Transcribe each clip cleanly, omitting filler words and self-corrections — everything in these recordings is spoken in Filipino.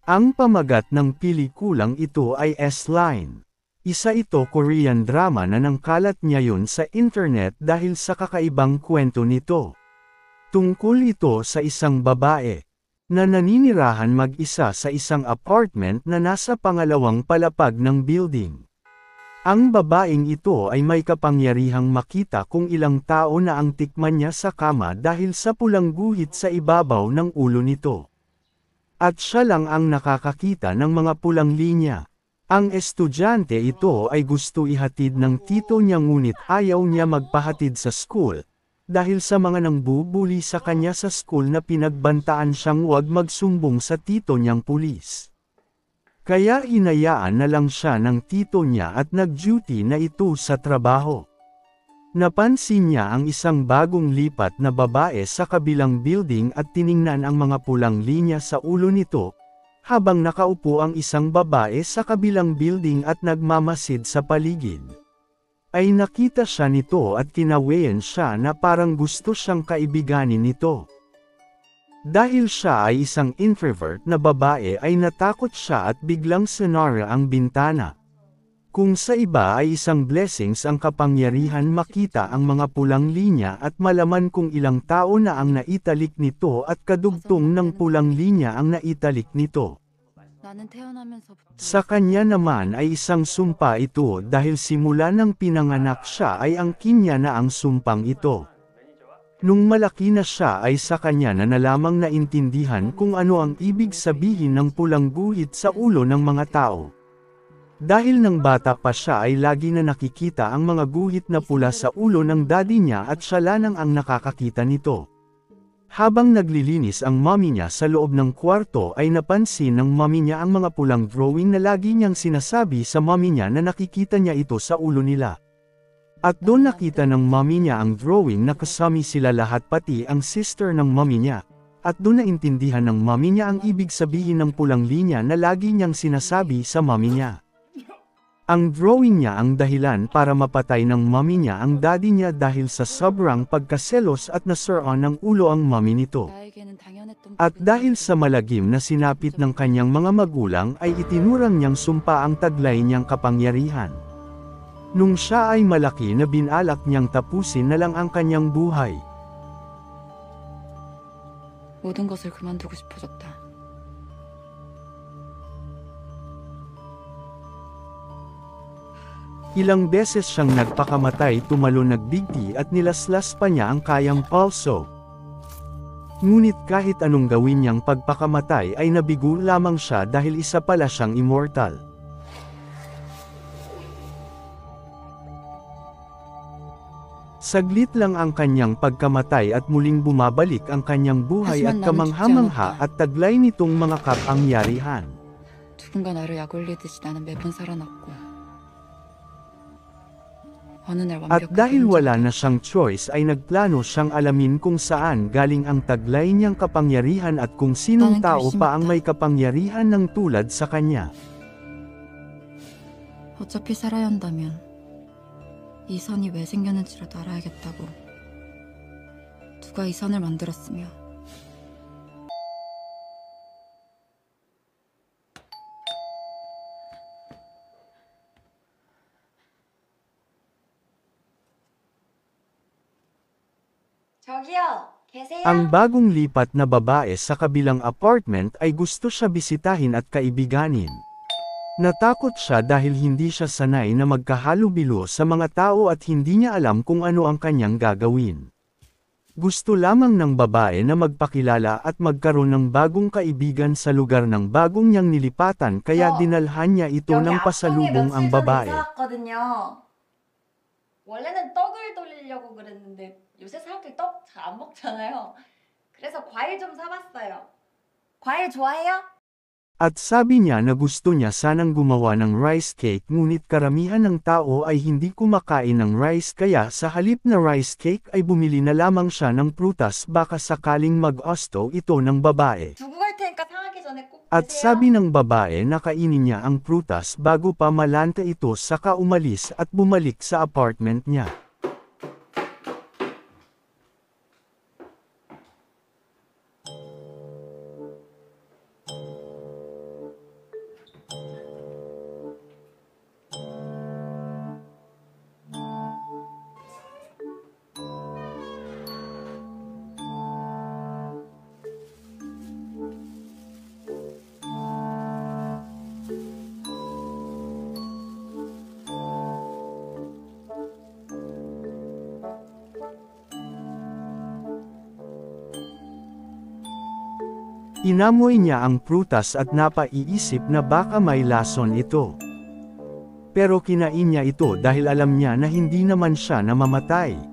Ang pamagat ng pelikulang ito ay S-Line. Isa ito Korean drama na nangkalat ngayon sa internet dahil sa kakaibang kwento nito. Tungkol ito sa isang babae na naninirahan mag-isa sa isang apartment na nasa pangalawang palapag ng building. Ang babaeng ito ay may kapangyarihang makita kung ilang tao na ang tikman niya sa kama dahil sa pulang guhit sa ibabaw ng ulo nito. At siya lang ang nakakakita ng mga pulang linya. Ang estudyante ito ay gusto ihatid ng tito niya ngunit ayaw niya magpahatid sa school, dahil sa mga nangbubuli sa kanya sa school na pinagbantaan siyang huwag magsumbong sa tito niyang pulis. Kaya hinayaan na lang siya ng tito niya at nag-duty na ito sa trabaho. Napansin niya ang isang bagong lipat na babae sa kabilang building at tiningnan ang mga pulang linya sa ulo nito, habang nakaupo ang isang babae sa kabilang building at nagmamasid sa paligid. Ay nakita siya nito at kinawayan siya na parang gusto siyang kaibiganin nito. Dahil siya ay isang introvert na babae ay natakot siya at biglang sinara ang bintana. Kung sa iba ay isang blessings ang kapangyarihan makita ang mga pulang linya at malaman kung ilang tao na ang naitalik nito at kadugtong ng pulang linya ang naitalik nito. Sa kanya naman ay isang sumpa ito dahil simula ng pinanganak siya ay angkin niya na ang sumpang ito. Nung malaki na siya ay sa kanya na lamang naintindihan kung ano ang ibig sabihin ng pulang guhit sa ulo ng mga tao. Dahil nang bata pa siya ay lagi na nakikita ang mga guhit na pula sa ulo ng daddy niya at siya lang ang nakakakita nito. Habang naglilinis ang mommy niya sa loob ng kwarto ay napansin ng mommy niya ang mga pulang drawing na lagi niyang sinasabi sa mommy niya na nakikita niya ito sa ulo nila. At doon nakita ng mommy niya ang drawing na kasama sila lahat pati ang sister ng mommy niya. At doon naintindihan ng mommy niya ang ibig sabihin ng pulang linya na lagi niyang sinasabi sa mommy niya. Ang drawing niya ang dahilan para mapatay ng mommy niya ang daddy niya dahil sa sobrang pagkaselos at nasiraan ng ulo ang mommy nito. At dahil sa malagim na sinapit ng kanyang mga magulang ay itinurang niyang sumpa ang taglay niyang kapangyarihan. Nung siya ay malaki na binalak niyang tapusin na lang ang kanyang buhay. 모든 것을 그만두고 싶어졌다. Ilang beses siyang nagpakamatay tumalon nagbigti at nilaslas pa niya ang kayang pulso. Ngunit kahit anong gawin niyang pagpakamatay ay nabigo lamang siya dahil isa pala siyang immortal. Saglit lang ang kanyang pagkamatay at muling bumabalik ang kanyang buhay at kamangha-mangha at taglay nitong mga kapangyarihan. 누군가 나를 약올리듯이 나는 매번 살아났고 At dahil wala na siyang choice ay nagplano siyang alamin kung saan galing ang taglay niyang kapangyarihan at kung sinong tao pa ang may kapangyarihan ng tulad sa kanya. 어차피 살아야 한다면 이 선이 왜 생겼는지라도 알아야겠다고. 누가 이 선을 만들었으며. 저기요, 계세요? Ang bagong lipat na babae sa kabilang apartment ay gusto siya bisitahin at kaibiganin. Natakot siya dahil hindi siya sanay na magkahalubilo sa mga tao at hindi niya alam kung ano ang kanyang gagawin. Gusto lamang ng babae na magpakilala at magkaroon ng bagong kaibigan sa lugar ng bagong niyang nilipatan kaya dinalhan niya ito ng pasalubong ang babae. 원래는 떡을 돌리려고 그랬는데 요새 사람들이 떡 잘 안 먹잖아요. 그래서 과일 좀 사봤어요. 과일 좋아해요? At sabi niya na gusto niya sanang gumawa ng rice cake ngunit karamihan ng tao ay hindi kumakain ng rice kaya sa halip na rice cake ay bumili na lamang siya ng prutas baka sakaling mag-gusto ito ng babae. 두고 갈 테니까 상하기 전에 꼭 At 드세요. sabi ng babae na kainin niya ang prutas bago pa malanta ito saka umalis at bumalik sa apartment niya. Inamoy niya ang prutas at napaiisip na baka may lason ito. Pero kinain niya ito dahil alam niya na hindi naman siya namamatay.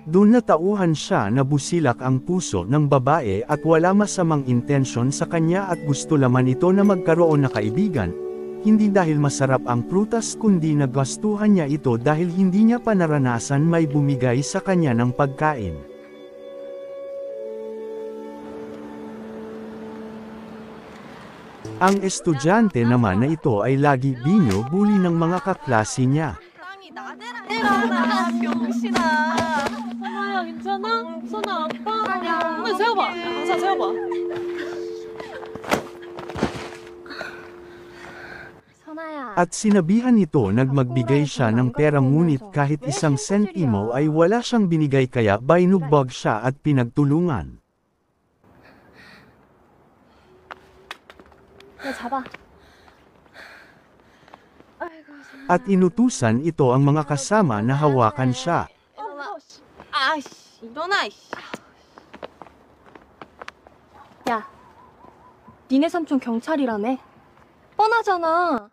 Doon natauhan siya na busilak ang puso ng babae at wala masamang intensyon sa kanya at gusto laman ito na magkaroon na kaibigan, hindi dahil masarap ang prutas kundi nagastuhan niya ito dahil hindi niya pa naranasan may bumigay sa kanya ng pagkain. Ang estudyante naman na ito ay lagi binubuli ng mga kaklase niya. 나 병신아. 선아야 괜찮아? 선아 아파? 한번 세워봐. 자 세워봐. At sinabihan ito nagmagbigay siya ng pera ngunit kahit isang sentimo ay wala siyang binigay kaya binugbog siya at pinagtulungan. 잡아. At inutusan ito ang mga kasama na hawakan siya. 아씨, 일어나. 야, 니네 삼촌 경찰이라며? 뻔하잖아.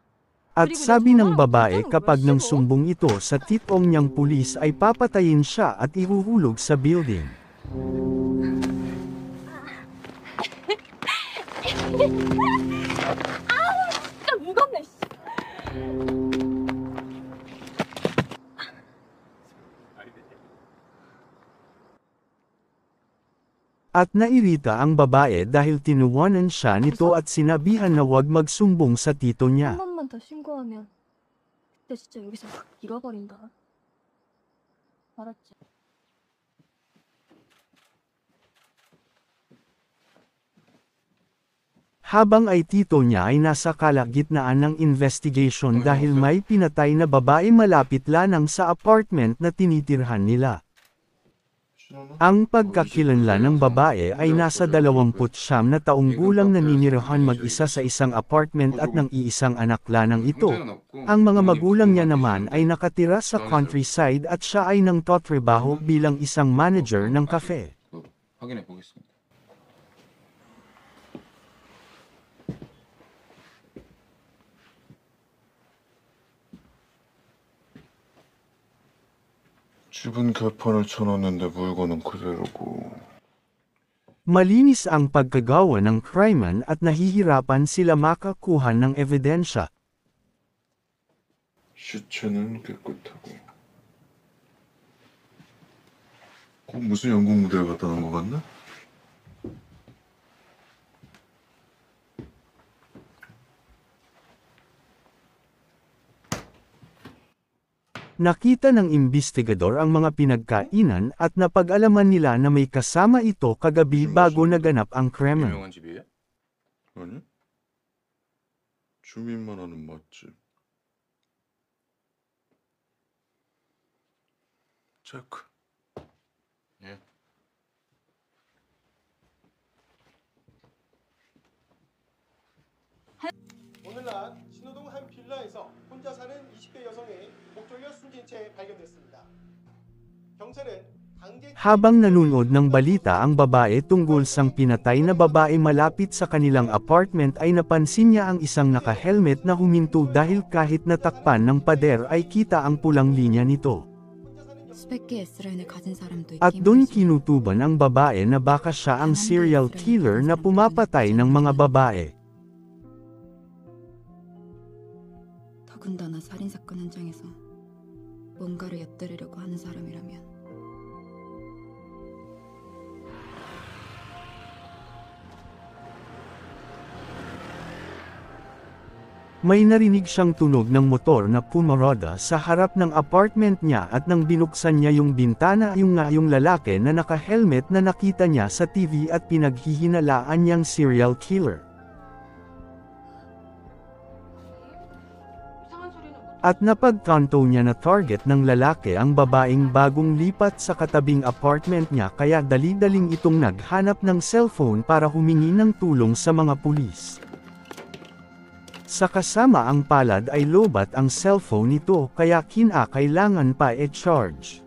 At sabi ng babae kapag nang sumbong ito sa titong niyang pulis ay papatayin siya at ihuhulog sa building. 진짜 무겁네. At nairita ang babae dahil tinuwanan siya nito at sinabihan na huwag magsumbong sa tito niya. 한 번만 더 신고하면 그때 진짜 여기서 확 잃어버린다. 알았지? Habang ay tito niya ay nasa kalagitnaan ng investigation dahil may pinatay na babae malapit lanang sa apartment na tinitirhan nila. Ang pagkakilanlan ng babae ay nasa 29 na taong gulang naninirahan mag-isa sa isang apartment at ng iisang anak lanang ito. Ang mga magulang niya naman ay nakatira sa countryside at siya ay nangtatrabaho bilang isang manager ng cafe. 확인해 보겠습니다. 집은 개판을 쳐놨는데 물건은 그대로고. Malinis ang pagkagawa ng krimen at nahihirapan sila makakuha ng ebidensya. 시체는 깨끗하고. 꼭 무슨 영국 무대에 갖다 놓은 것 같나? Nakita ng imbestigador ang mga pinagkainan at napag-alaman nila na may kasama ito kagabi bago naganap ang krimen. 유명한 집이에요? 아니? 주민만 하는 맛집. 체크. 예. 오늘 낮 신호동 한 빌라에서 혼자 사는 20대 여성의 목 졸려 숨진 채 발견됐습니다. 경찰은 강제 Habang nanonood ng balita ang babae tungkol sa pinatay na babae malapit sa kanilang apartment ay napansin niya ang isang naka-helmet na huminto dahil kahit natakpan ng pader ay kita ang pulang linya nito. 수백 개의 S라인을 가진 사람도 At 있긴 doon 하지. kinutuban ang babae na baka siya ang serial killer na pumapatay ng mga babae. 더군다나 살인사건 현장에서 뭔가를 엿들으려고 하는 사람이라면 May narinig siyang tunog ng motor na pumaroda sa harap ng apartment niya at nang binuksan niya yung bintana yung lalaki na naka-helmet na nakita niya sa TV at pinaghihinalaan niyang serial killer. At napagkanto niya na target ng lalaki ang babaeng bagong lipat sa katabing apartment niya kaya dali-daling itong naghanap ng cellphone para humingi ng tulong sa mga pulis. Sa kasama ang palad ay lobat ang cellphone nito kaya kinakailangan pa e-charge.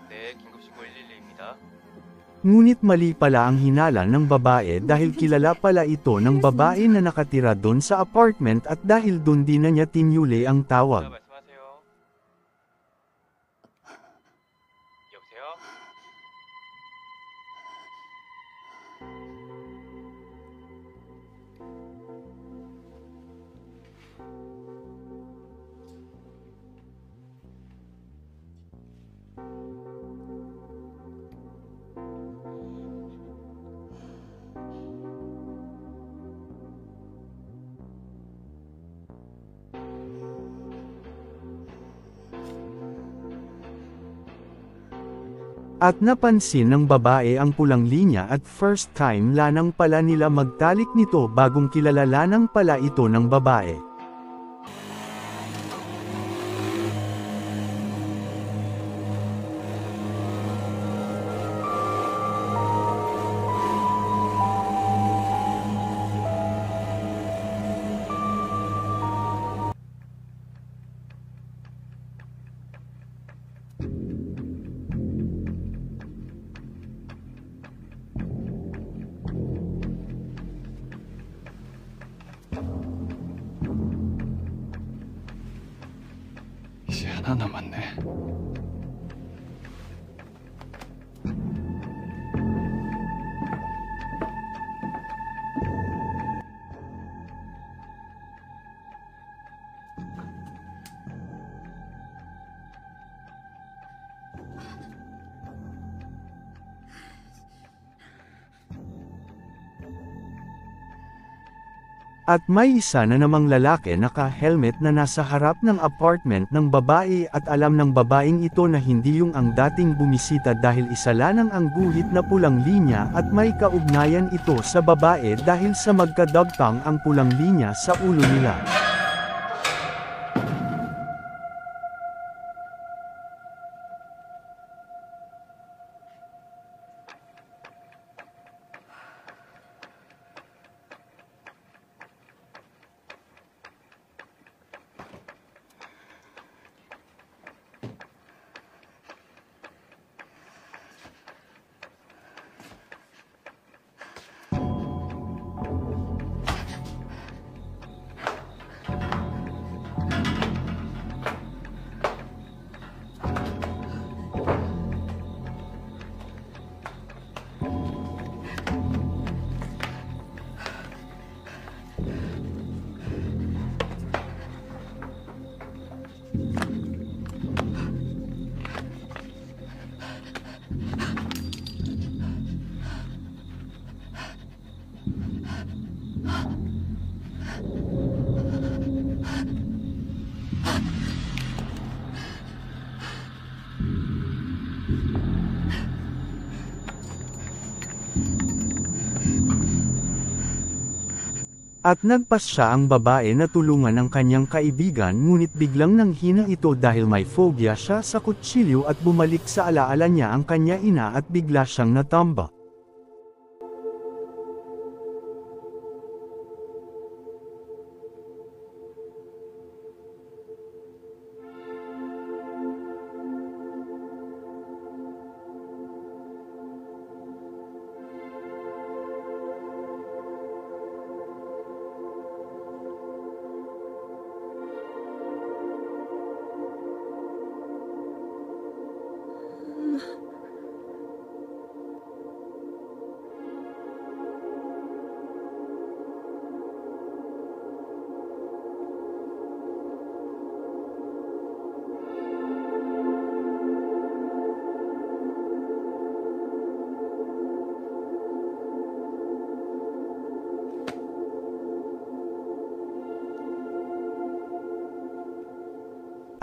네, 긴급신고 112입니다. Ngunit mali pala ang hinala ng babae dahil kilala pala ito ng babae na nakatira doon sa apartment at dahil doon din na niya tinyuli ang tawag. 말씀하세요. 여보세요? At napansin ng babae ang pulang linya at first time lanang pala nila magtalik nito bagong kilala lanang pala ito ng babae. 이제 하나 남았네. At may isa na namang lalaki naka-helmet na nasa harap ng apartment ng babae at alam ng babaeng ito na hindi yung ang dating bumisita dahil isa lanang ang guhit na pulang linya at may kaugnayan ito sa babae dahil sa magkadagtang ang pulang linya sa ulo nila. At nagpasya ang babae na tulungan ang kanyang kaibigan ngunit biglang nanghina ito dahil may phobia siya sa kutsilyo at bumalik sa alaala niya ang kanya ina at bigla siyang natamba.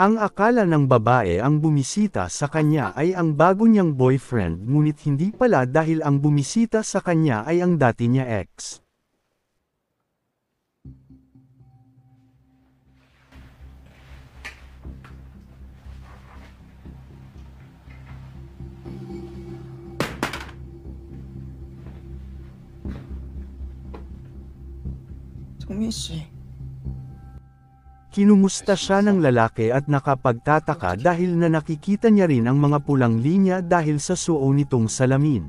Ang akala ng babae ang bumisita sa kanya ay ang bago niyang boyfriend ngunit hindi pala dahil ang bumisita sa kanya ay ang dati niya ex. 정민 씨. Kinumusta siya ng lalaki at nakapagtataka dahil na nakikita niya rin ang mga pulang linya dahil sa suo nitong salamin.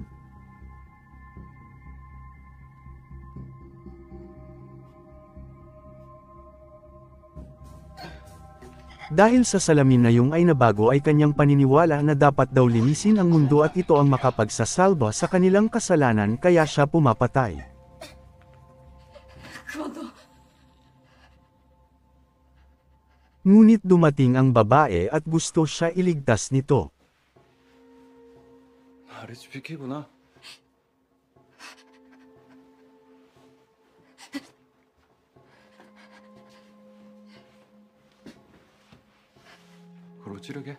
Dahil sa salamin na yung ay nabago ay kanyang paniniwala na dapat daw linisin ang mundo at ito ang makapagsasalba sa kanilang kasalanan kaya siya pumapatay. Ngunit dumating ang babae at gusto siya iligtas nito. RSPK구나. 그로 찌르게?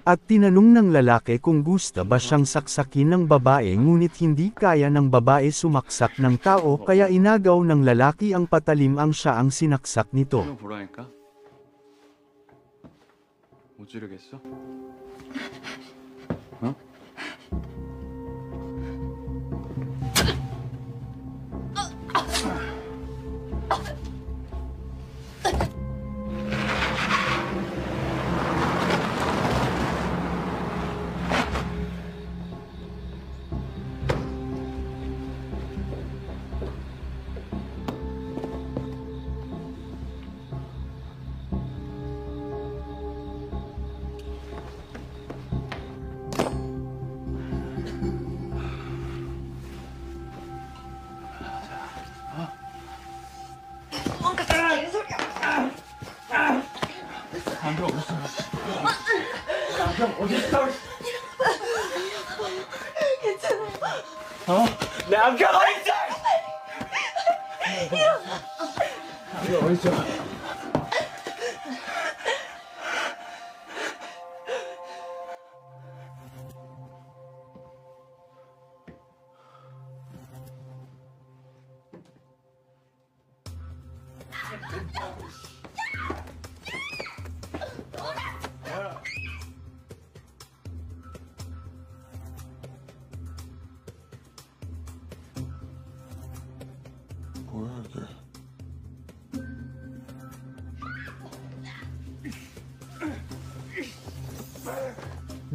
At tinanong ng lalaki kung gusto ba siyang saksakin ng babae ngunit hindi kaya ng babae sumaksak ng tao kaya inagaw ng lalaki ang patalim ang siya ang sinaksak nito. 한번 보라니까. 못 찌르겠어? 어? 뭐야 이게?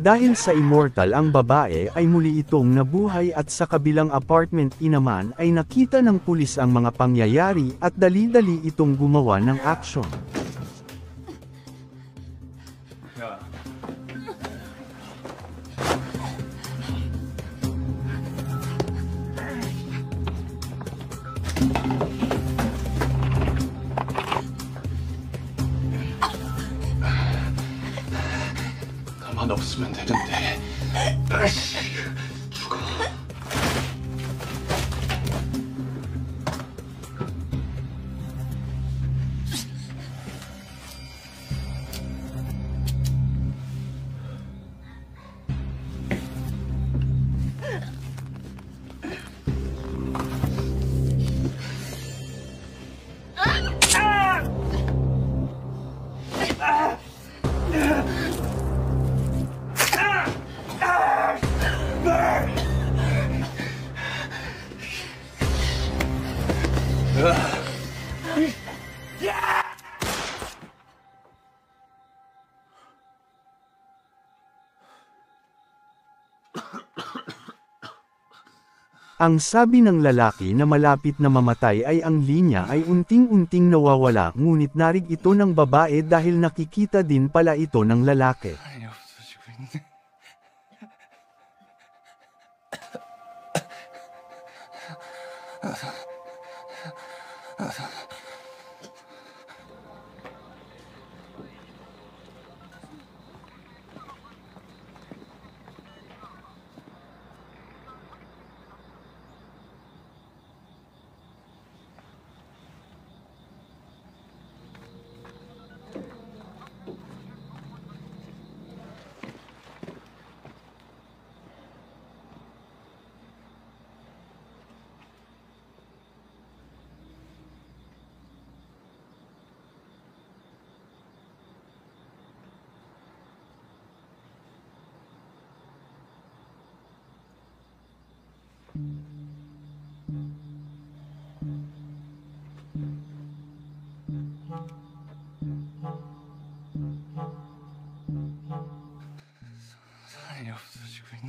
Dahil sa immortal ang babae ay muli itong nabuhay at sa kabilang apartment inaman ay nakita ng pulis ang mga pangyayari at dali-dali itong gumawa ng aksyon. 야. 가만 없으면 되는데. 아이씨, 죽어. Ang sabi ng lalaki na malapit na mamatay ay ang linya ay unting-unting nawawala ngunit narig ito ng babae dahil nakikita din pala ito ng lalaki. 많이 없어지고 있네.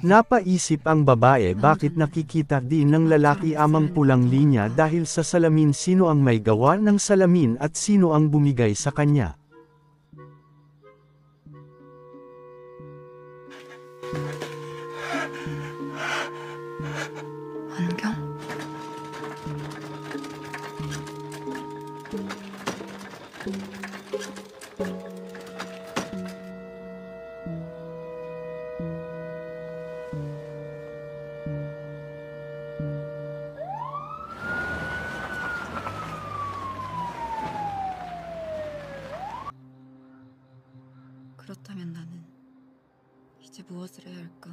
Napaisip ang babae bakit nakikita din ng lalaki amang pulang linya dahil sa salamin, sino ang may gawa ng salamin at sino ang bumigay sa kanya. 안경? 그렇다면 나는 이제 무엇을 해야 할까?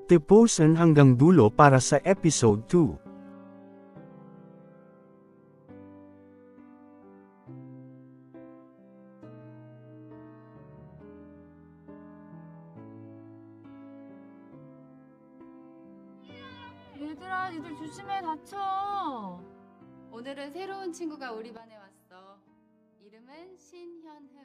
Tapusin hanggang dulo para sa episode 2. 얘들아, 니들 조심해, 다쳐. 오늘은 새로운 친구가 우리 반에 왔어. 이름은 신현흐.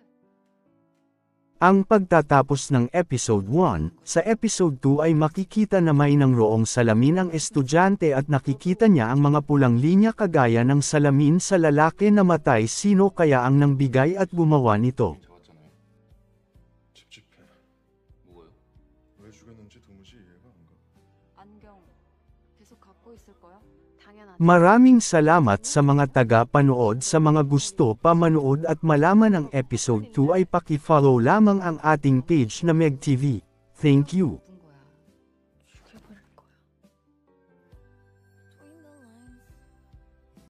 Ang pagtatapos ng episode 1, sa episode 2 ay makikita na may nangroong salamin ang estudyante at nakikita niya ang mga pulang linya kagaya ng salamin sa lalaki na matay. Sino kaya ang nangbigay at gumawa nito? 잡았잖아요. 찝찝해. 뭐가요? 왜 죽였는지 도무지 이해가 안 가. 안경 계속 갖고 있을 거야? 당연하지. Maraming salamat sa mga taga-panood. Sa mga gusto pa manood at malaman ang episode 2 ay paki-follow lamang ang ating page na MEG TV. Thank you.